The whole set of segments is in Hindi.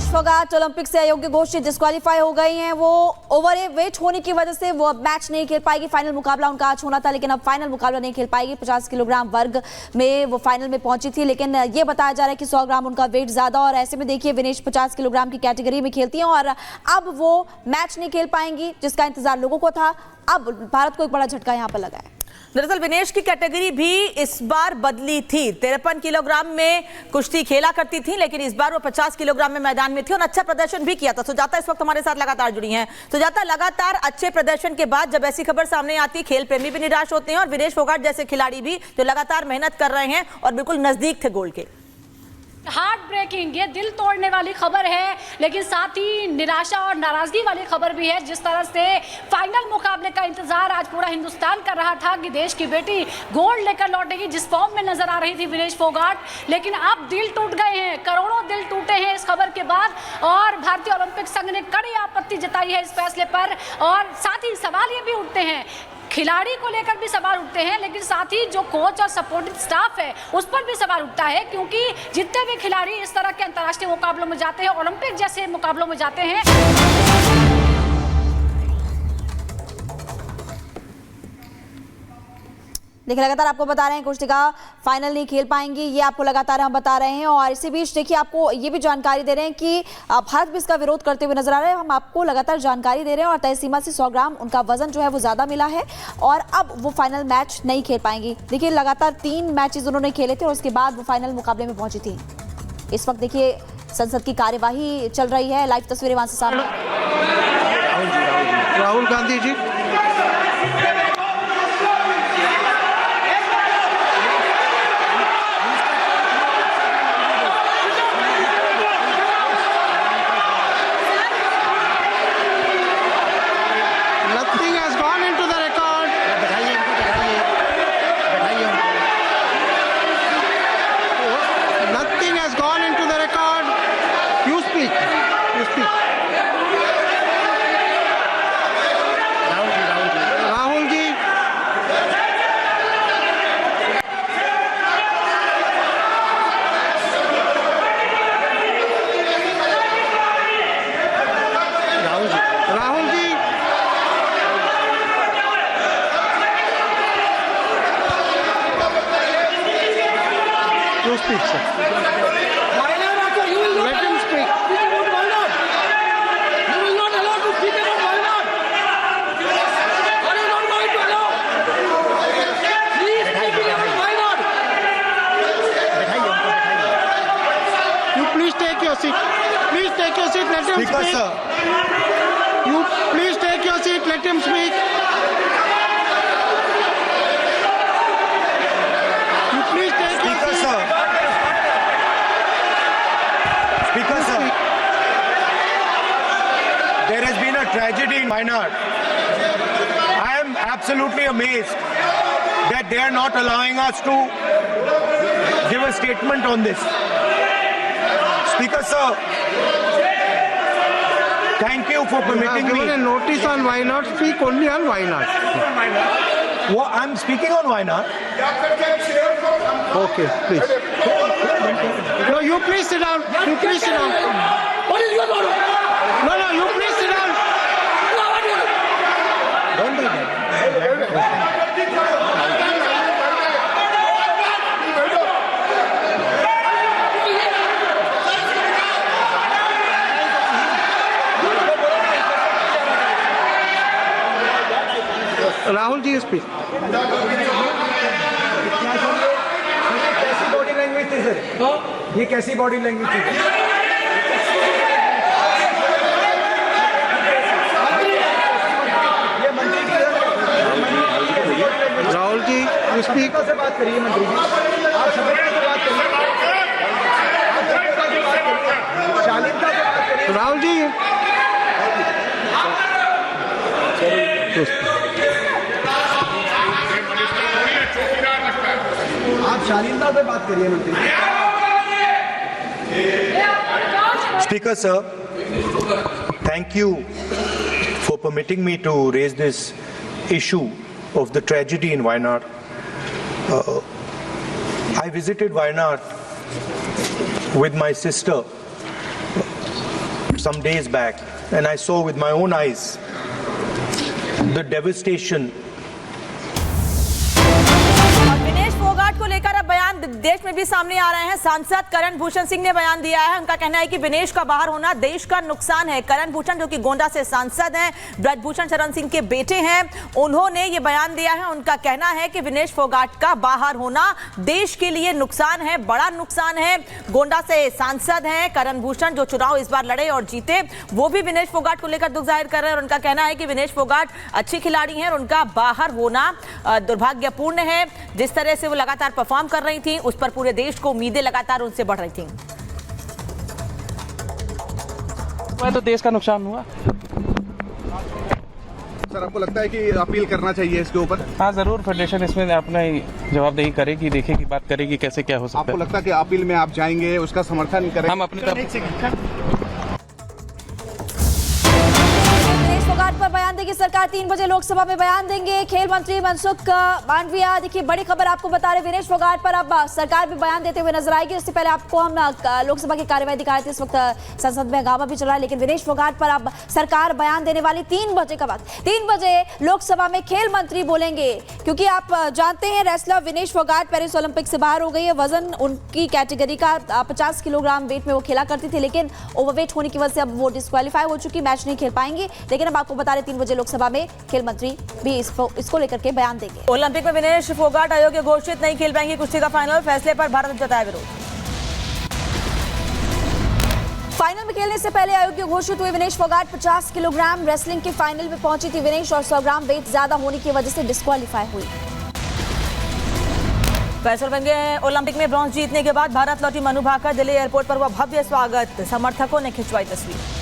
फोगाट ओलंपिक से अयोग्य घोषित डिस्क्वालीफाई हो गई हैं। वो ओवर वेट होने की वजह से वो अब मैच नहीं खेल पाएगी। फाइनल मुकाबला उनका आज होना था, लेकिन अब फाइनल मुकाबला नहीं खेल पाएगी। 50 किलोग्राम वर्ग में वो फाइनल में पहुंची थी, लेकिन ये बताया जा रहा है कि 100 ग्राम उनका वेट ज्यादा, और ऐसे में देखिए विनेश 50 किलोग्राम की कैटेगरी में खेलती हैं और अब वो मैच नहीं खेल पाएंगी, जिसका इंतजार लोगों को था। अब भारत को एक बड़ा झटका यहाँ पर लगा है। दरअसल विनेश की कैटेगरी भी इस बार बदली थी। 53 किलोग्राम में कुश्ती खेला करती थी, लेकिन इस बार वो 50 किलोग्राम में मैदान में थी और अच्छा प्रदर्शन भी किया था। सुजाता इस वक्त हमारे साथ लगातार जुड़ी हैं। सुजाता, लगातार अच्छे प्रदर्शन के बाद जब ऐसी खबर सामने आती है, खेल प्रेमी भी निराश होते हैं और विनेश फोगाट जैसे खिलाड़ी भी जो लगातार मेहनत कर रहे हैं और बिल्कुल नजदीक थे गोल के। हार्ट ब्रेकिंग, ये दिल तोड़ने वाली खबर है, लेकिन साथ ही निराशा और नाराजगी वाली खबर भी है। जिस तरह से फाइनल मुकाबले का इंतजार आज पूरा हिंदुस्तान कर रहा था कि देश की बेटी गोल्ड लेकर लौटेगी, जिस फॉर्म में नजर आ रही थी विनेश फोगाट, लेकिन अब दिल टूट गए हैं। करोड़ों दिल टूटे हैं इस खबर के बाद, और भारतीय ओलंपिक संघ ने कड़ी आपत्ति जताई है इस फैसले पर। और साथ ही सवाल ये भी उठते हैं, खिलाड़ी को लेकर भी सवाल उठते हैं, लेकिन साथ ही जो कोच और सपोर्टिंग स्टाफ है उस पर भी सवाल उठता है, क्योंकि जितने भी खिलाड़ी इस तरह के अंतर्राष्ट्रीय मुकाबलों में जाते हैं, ओलंपिक जैसे मुकाबलों में जाते हैं, देखिए लगातार आपको बता रहे हैं कुश्तिका फाइनल नहीं खेल पाएंगी, ये आपको लगातार हम बता रहे हैं। और इसी बीच देखिए आपको ये भी जानकारी दे रहे हैं कि भारत भी इसका विरोध करते हुए नजर आ रहा है। हम आपको लगातार जानकारी दे रहे हैं और तय सीमा से 100 ग्राम उनका वजन जो है वो ज्यादा मिला है और अब वो फाइनल मैच नहीं खेल पाएंगी। देखिए लगातार 3 मैचेस उन्होंने खेले थे और उसके बाद वो फाइनल मुकाबले में पहुंची थी। इस वक्त देखिए संसद की कार्यवाही चल रही है, लाइव तस्वीरें वहां से सामने। Rahul Gandhi ji, speak, sir. Why not? You will not let him speak. Why not? You will not allow to speak about why not? Are you not going to allow? Please speak about why not? You please take your seat. Please take your seat. Let him speak. Speaker, sir. You please take your seat. Let him speak. You please take your seat. Sir. Speaker, sir, there has been a tragedy in Wayanad. I am absolutely amazed that they are not allowing us to give a statement on this. Speaker, sir, thank you for permitting me. Given a notice on Wayanad, speak only on Wayanad. Well, I'm speaking on Wayanad. Okay, please. No, you please sit down. You please sit down. What is your order? No, you please sit down. Don't do that. Rahul ji, speak. ये कैसी बॉडी लैंग्वेज थी? ये मंत्री जी, राहुल जी, यू स्पीक. से बात करिए मंत्री जी, आप सभ्यता से बात करिए, आप सभ्यता से बात करिए, शालीनता से बात करिए. राहुल जी, आप शालीनता से बात करिए मंत्री जी. Speaker, sir, thank you for permitting me to raise this issue of the tragedy in Wayanad. I visited Wayanad with my sister some days back, and I saw with my own eyes the devastation. Vinesh Phogat को लेकर अब बयान देश में भी सामने आ रहे हैं। सांसद करण भूषण सिंह ने बयान दिया है। उनका कहना है कि विनेश का बाहर होना देश का नुकसान है। करण भूषण जो कि गोंडा से सांसद हैं, ब्रजभूषण शरण सिंह के बेटे हैं, उन्होंने ये बयान दिया है। उनका कहना है कि विनेश फोगाट का बाहर होना देश के लिए नुकसान है, बड़ा नुकसान है। गोंडा से सांसद हैं करण भूषण, जो चुनाव इस बार लड़े और जीते, वो भी विनेश फोगाट को लेकर दुख जाहिर कर रहे हैं। और उनका कहना है कि विनेश फोगाट अच्छी खिलाड़ी हैं और उनका बाहर होना दुर्भाग्यपूर्ण है। जिस तरह से वो लगातार परफॉर्म कर रही थी, उस पर पूरे देश को उम्मीदें लगातार उनसे बढ़ रही थी। तो देश का नुकसान हुआ। सर, आपको लगता है कि अपील करना चाहिए इसके ऊपर? हाँ, जरूर फेडरेशन इसमें अपना जवाबदेही करेगी, देखेगी, बात करेगी कैसे क्या हो सकता है। आपको लगता है कि अपील में आप जाएंगे, उसका समर्थन करेंगे? हम अपनी तरफ पर बयान देगी सरकार। 3 बजे लोकसभा में बयान देंगे खेल मंत्री मनसुख मांडविया। देखिए, बड़ी खबर आपको बता रहे, विनेश फोगाट पर अब सरकार भी बयान देते हुए नजर आएगी। इससे पहले आपको हम लोकसभा की कार्यवाही दिखाए थे। इस वक्त संसद में हंगामा भी चल रहा है, लेकिन विनेश फोगाट पर अब सरकार बयान देने वाली। 3 बजे का वक्त, 3 बजे लोकसभा में खेल मंत्री बोलेंगे, क्योंकि आप जानते हैं wrestler Vinesh Phogat Paris Olympic से बाहर हो गई है। वजन उनकी कैटेगरी का 50 किलोग्राम वेट में वो खेला करती थी, लेकिन ओवरवेट होने की वजह से अब वो डिस्क्वालीफाई हो चुकी, मैच नहीं खेल पाएंगी। लेकिन अब आपको बता रहे 3 बजे लोकसभा में खेल मंत्री भी इसको लेकर के बयान देंगे। ओलंपिक में विनेश फोगाट अयोग्य घोषित, नहीं खेल पाएंगे कुश्ती का फाइनल। फैसले पर भारत ने जताया विरोध। फाइनल में खेलने से पहले अयोग्य घोषित हुए विनेश फोगाट 50 किलोग्राम रेसलिंग के फाइनल में पहुंची थी विनेश, और 100 ग्राम वेट ज्यादा होने की वजह से डिस्क्वालीफाई हुई। फैसल बन गए। ओलंपिक में ब्रॉन्ज जीतने के बाद भारत लौटी मनु भाकर। दिल्ली एयरपोर्ट पर हुआ भव्य स्वागत, समर्थकों ने खिंचवाई तस्वीर।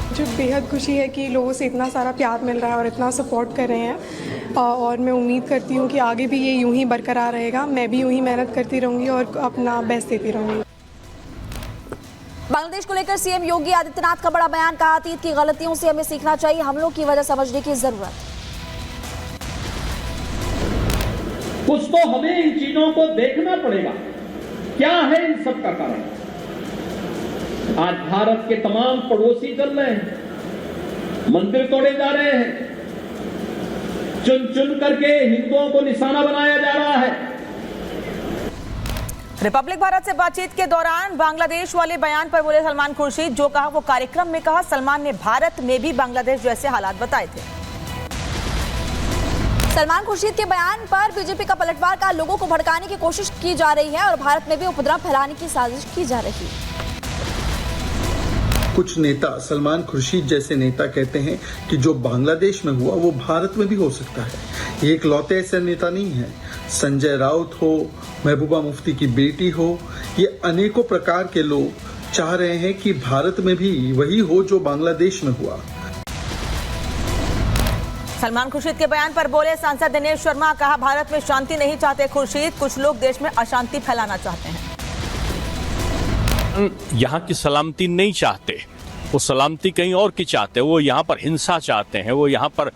मुझे बेहद खुशी है कि लोगों से इतना सारा प्यार मिल रहा है और इतना सपोर्ट कर रहे हैं, और मैं उम्मीद करती हूँ कि आगे भी ये यूं ही बरकरार रहेगा। मैं भी यूं ही मेहनत करती रहूँगी और अपना बेस्ट देती रहूँगी। बांग्लादेश को लेकर सीएम योगी आदित्यनाथ का बड़ा बयान, कहा अतीत की गलतियों से हमें सीखना चाहिए, हमलों की वजह समझने की जरूरत। कुछ तो हमें इन चीजों को देखना पड़ेगा, क्या है इन सब का कारण। आज भारत के तमाम पड़ोसी चल रहे हैं, मंदिर तोड़े जा रहे हैं, चुन चुन करके हिंदुओं को निशाना बनाया जा रहा है। रिपब्लिक भारत से बातचीत के दौरान बांग्लादेश वाले बयान पर बोले सलमान खुर्शीद। जो कहा वो कार्यक्रम में कहा। सलमान ने भारत में भी बांग्लादेश जैसे हालात बताए थे। सलमान खुर्शीद के बयान पर बीजेपी का पलटवार का, लोगों को भड़काने की कोशिश की जा रही है और भारत में भी उपद्रव फैलाने की साजिश की जा रही है। कुछ नेता, सलमान खुर्शीद जैसे नेता, कहते हैं कि जो बांग्लादेश में हुआ वो भारत में भी हो सकता है। ये एक लौते ऐसे नेता नहीं है। संजय राउत हो, महबूबा मुफ्ती की बेटी हो, ये अनेकों प्रकार के लोग चाह रहे हैं कि भारत में भी वही हो जो बांग्लादेश में हुआ। सलमान खुर्शीद के बयान पर बोले सांसद दिनेश शर्मा। कहा भारत में शांति नहीं चाहते खुर्शीद, कुछ लोग देश में अशांति फैलाना चाहते हैं। यहाँ की सलामती नहीं चाहते, वो सलामती कहीं और की चाहते हैं। वो यहाँ पर हिंसा चाहते हैं, वो यहाँ पर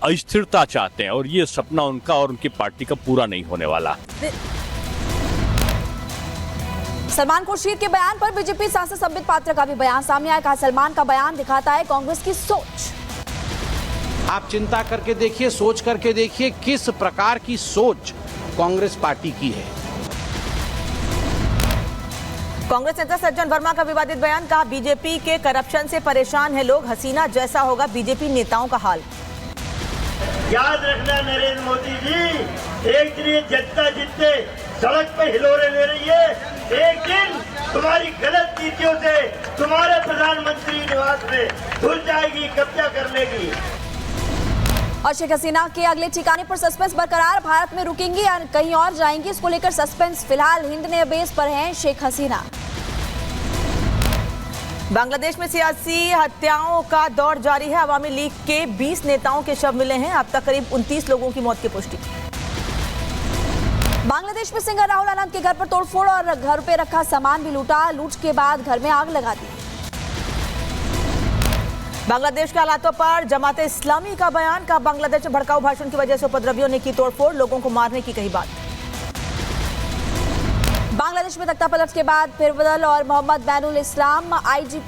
अस्थिरता चाहते हैं, और ये सपना उनका और उनकी पार्टी का पूरा नहीं होने वाला। सलमान खुर्शीद के बयान पर बीजेपी सांसद संबित पात्रा का भी बयान सामने आया। कहा सलमान का बयान दिखाता है कांग्रेस की सोच। आप चिंता करके देखिए, सोच करके देखिए किस प्रकार की सोच कांग्रेस पार्टी की है। कांग्रेस नेता सज्जन वर्मा का विवादित बयान। कहा बीजेपी के करप्शन से परेशान है लोग, हसीना जैसा होगा बीजेपी नेताओं का हाल। याद रखना नरेंद्र मोदी जी, एक दिन ये जनता जितने सड़क पे हिलोरे ले रही है, एक दिन तुम्हारी गलत नीतियों से तुम्हारे प्रधानमंत्री निवास में घुस जाएगी, कब्जा कर लेगी। और शेख हसीना के अगले ठिकाने पर सस्पेंस बरकरार, भारत में रुकेंगी या कहीं और जाएंगी, इसको लेकर सस्पेंस फिलहाल हिंद ने बेस पर हैं शेख हसीना। बांग्लादेश में सियासी हत्याओं का दौर जारी है। अवामी लीग के 20 नेताओं के शव मिले हैं। अब तक करीब 29 लोगों की मौत की पुष्टि। बांग्लादेश में सिंगर राहुल आनंद के घर पर तोड़फोड़ और घर पे रखा सामान भी लूटा। लूट के बाद घर में आग लगा दी। बांग्लादेश के हालातों पर जमाते इस्लामी का बयान। का बांग्लादेश में भड़काऊ भाषण की वजह से उपद्रवियों ने की तोड़फोड़, लोगों को मारने की कही बात। बांग्लादेश बांग्लादेश में तख्ता पलट के बाद फेरबदल और मोहम्मद बैनुल इस्लाम आईजीपी